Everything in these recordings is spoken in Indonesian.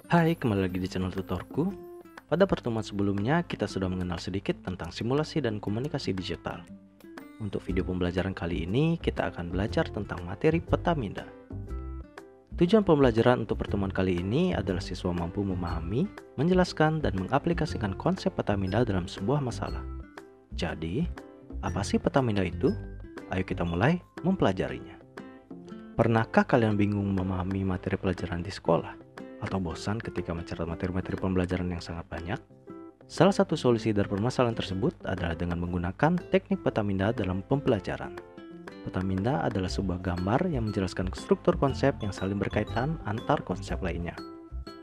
Hai, kembali lagi di channel tutorku. Pada pertemuan sebelumnya, kita sudah mengenal sedikit tentang simulasi dan komunikasi digital. Untuk video pembelajaran kali ini, kita akan belajar tentang materi peta minda. Tujuan pembelajaran untuk pertemuan kali ini adalah siswa mampu memahami, menjelaskan, dan mengaplikasikan konsep peta minda dalam sebuah masalah. Jadi, apa sih peta minda itu? Ayo kita mulai mempelajarinya. Pernahkah kalian bingung memahami materi pelajaran di sekolah? Atau bosan ketika mencatat materi-materi pembelajaran yang sangat banyak? Salah satu solusi dari permasalahan tersebut adalah dengan menggunakan teknik peta minda dalam pembelajaran. Peta minda adalah sebuah gambar yang menjelaskan struktur konsep yang saling berkaitan antar konsep lainnya.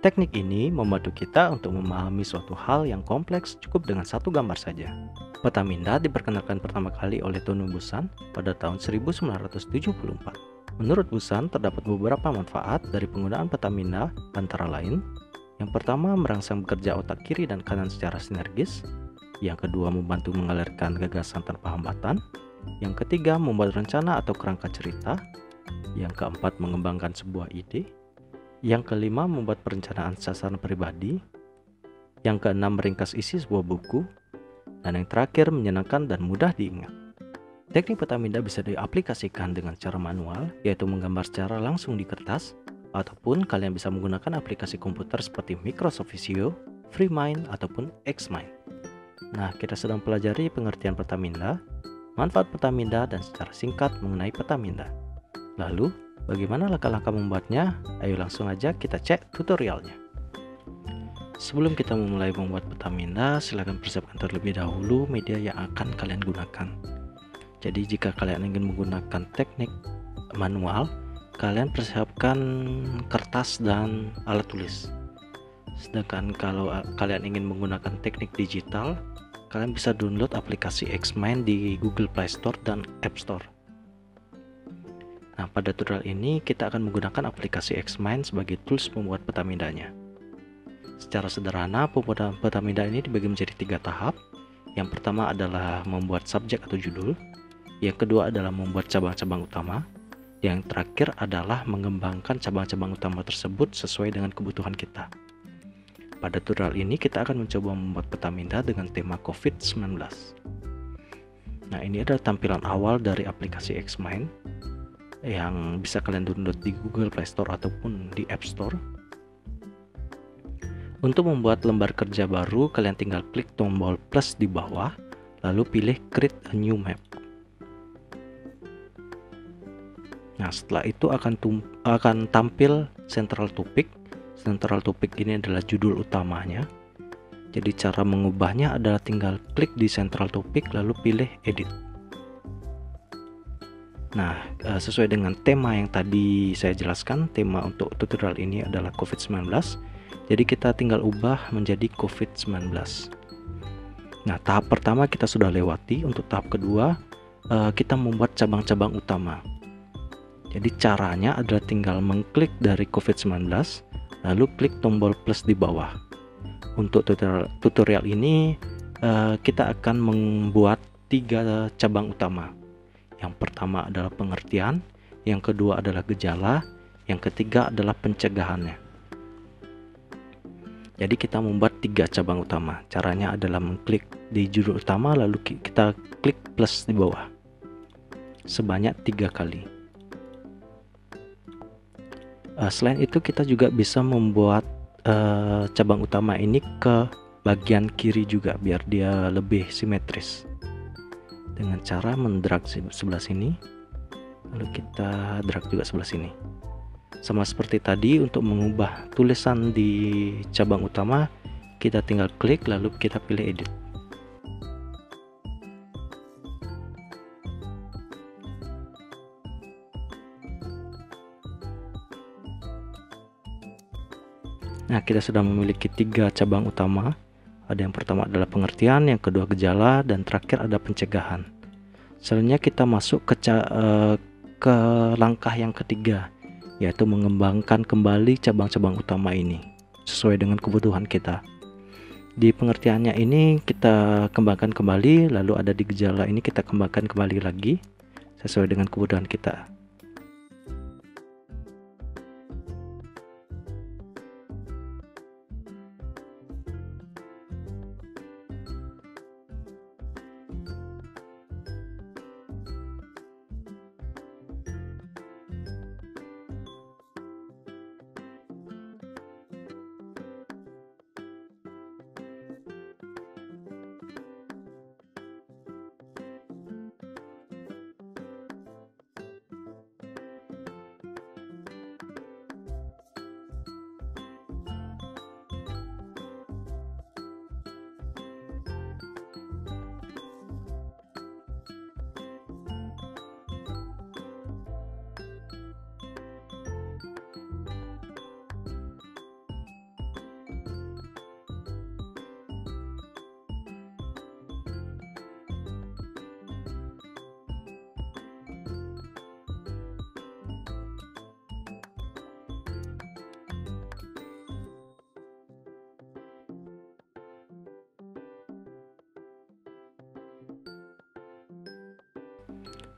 Teknik ini membantu kita untuk memahami suatu hal yang kompleks cukup dengan satu gambar saja. Peta minda diperkenalkan pertama kali oleh Tony Buzan pada tahun 1974. Menurut Buzan, terdapat beberapa manfaat dari penggunaan peta minda, antara lain: yang pertama, merangsang bekerja otak kiri dan kanan secara sinergis. Yang kedua, membantu mengalirkan gagasan tanpa hambatan. Yang ketiga, membuat rencana atau kerangka cerita. Yang keempat, mengembangkan sebuah ide. Yang kelima, membuat perencanaan sasaran pribadi. Yang keenam, meringkas isi sebuah buku. Dan yang terakhir, menyenangkan dan mudah diingat. Teknik peta minda bisa diaplikasikan dengan cara manual, yaitu menggambar secara langsung di kertas, ataupun kalian bisa menggunakan aplikasi komputer seperti Microsoft Visio, FreeMind, ataupun Xmind. Nah, kita sedang pelajari pengertian peta minda, manfaat peta minda, dan secara singkat mengenai peta minda. Lalu, bagaimana langkah-langkah membuatnya? Ayo langsung aja kita cek tutorialnya. Sebelum kita memulai membuat peta minda, silakan persiapkan terlebih dahulu media yang akan kalian gunakan. Jadi jika kalian ingin menggunakan teknik manual, kalian persiapkan kertas dan alat tulis. Sedangkan kalau kalian ingin menggunakan teknik digital, kalian bisa download aplikasi Xmind di Google Play Store dan App Store. Nah, pada tutorial ini kita akan menggunakan aplikasi Xmind sebagai tools membuat peta mindanya. Secara sederhana, pembuatan peta minda ini dibagi menjadi 3 tahap. Yang pertama adalah membuat subjek atau judul. Yang kedua adalah membuat cabang-cabang utama. Yang terakhir adalah mengembangkan cabang-cabang utama tersebut sesuai dengan kebutuhan kita. Pada tutorial ini kita akan mencoba membuat peta minda dengan tema COVID-19. Nah, ini adalah tampilan awal dari aplikasi Xmind yang bisa kalian download di Google Play Store ataupun di App Store. Untuk membuat lembar kerja baru, kalian tinggal klik tombol plus di bawah, lalu pilih Create a New Map. Nah, setelah itu akan tampil Central Topic. Central Topic ini adalah judul utamanya. Jadi cara mengubahnya adalah tinggal klik di Central Topic lalu pilih Edit. Nah, sesuai dengan tema yang tadi saya jelaskan, tema untuk tutorial ini adalah COVID-19. Jadi kita tinggal ubah menjadi COVID-19. Nah, tahap pertama kita sudah lewati. Untuk tahap kedua, kita membuat cabang-cabang utama. Jadi caranya adalah tinggal mengklik dari COVID-19, lalu klik tombol plus di bawah. Untuk tutorial ini, kita akan membuat 3 cabang utama. Yang pertama adalah pengertian, yang kedua adalah gejala, yang ketiga adalah pencegahannya. Jadi kita membuat 3 cabang utama. Caranya adalah mengklik di judul utama, lalu kita klik plus di bawah sebanyak 3 kali. Selain itu kita juga bisa membuat cabang utama ini ke bagian kiri juga biar dia lebih simetris, dengan cara mendrag sebelah sini, lalu kita drag juga sebelah sini. Sama seperti tadi, untuk mengubah tulisan di cabang utama, kita tinggal klik lalu kita pilih edit. Nah, kita sudah memiliki 3 cabang utama. Ada yang pertama adalah pengertian, yang kedua gejala, dan terakhir ada pencegahan. Selanjutnya kita masuk ke langkah yang ketiga, yaitu mengembangkan kembali cabang-cabang utama ini sesuai dengan kebutuhan kita. Di pengertiannya ini kita kembangkan kembali, lalu ada di gejala ini kita kembangkan kembali lagi sesuai dengan kebutuhan kita.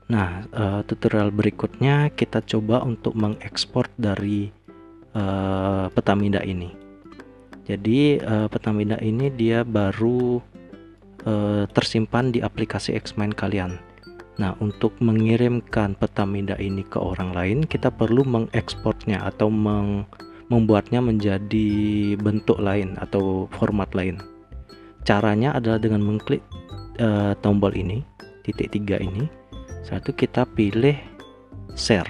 Nah, tutorial berikutnya kita coba untuk mengekspor dari Petamida ini. Jadi Petamida ini dia baru tersimpan di aplikasi Xmind kalian. Nah, untuk mengirimkan Petamida ini ke orang lain, kita perlu mengekspornya atau membuatnya menjadi bentuk lain atau format lain. Caranya adalah dengan mengklik tombol ini, titik 3 ini. Setelah itu kita pilih share.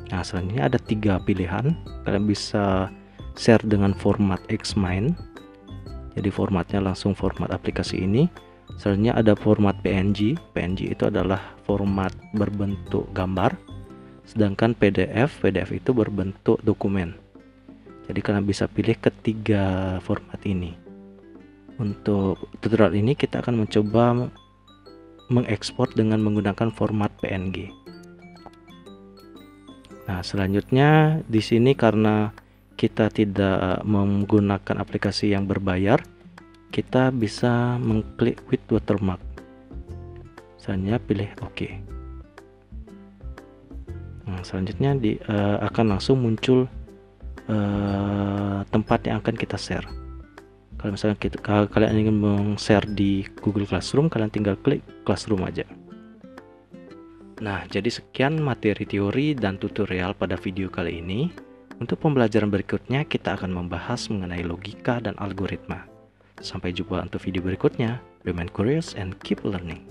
Nah, selanjutnya ada 3 pilihan. Kalian bisa share dengan format Xmind. Jadi formatnya langsung format aplikasi ini. Selanjutnya ada format PNG. PNG itu adalah format berbentuk gambar. Sedangkan PDF itu berbentuk dokumen. Jadi kalian bisa pilih ketiga format ini. Untuk tutorial ini kita akan mencoba mengekspor dengan menggunakan format PNG. Nah, selanjutnya di sini karena kita tidak menggunakan aplikasi yang berbayar, kita bisa mengklik with watermark. Selanjutnya pilih OK. Nah, selanjutnya akan langsung muncul tempat yang akan kita share. Kalau misalnya kalian ingin share di Google Classroom, kalian tinggal klik Classroom aja. Nah, jadi sekian materi teori dan tutorial pada video kali ini. Untuk pembelajaran berikutnya, kita akan membahas mengenai logika dan algoritma. Sampai jumpa untuk video berikutnya. Remain curious and keep learning.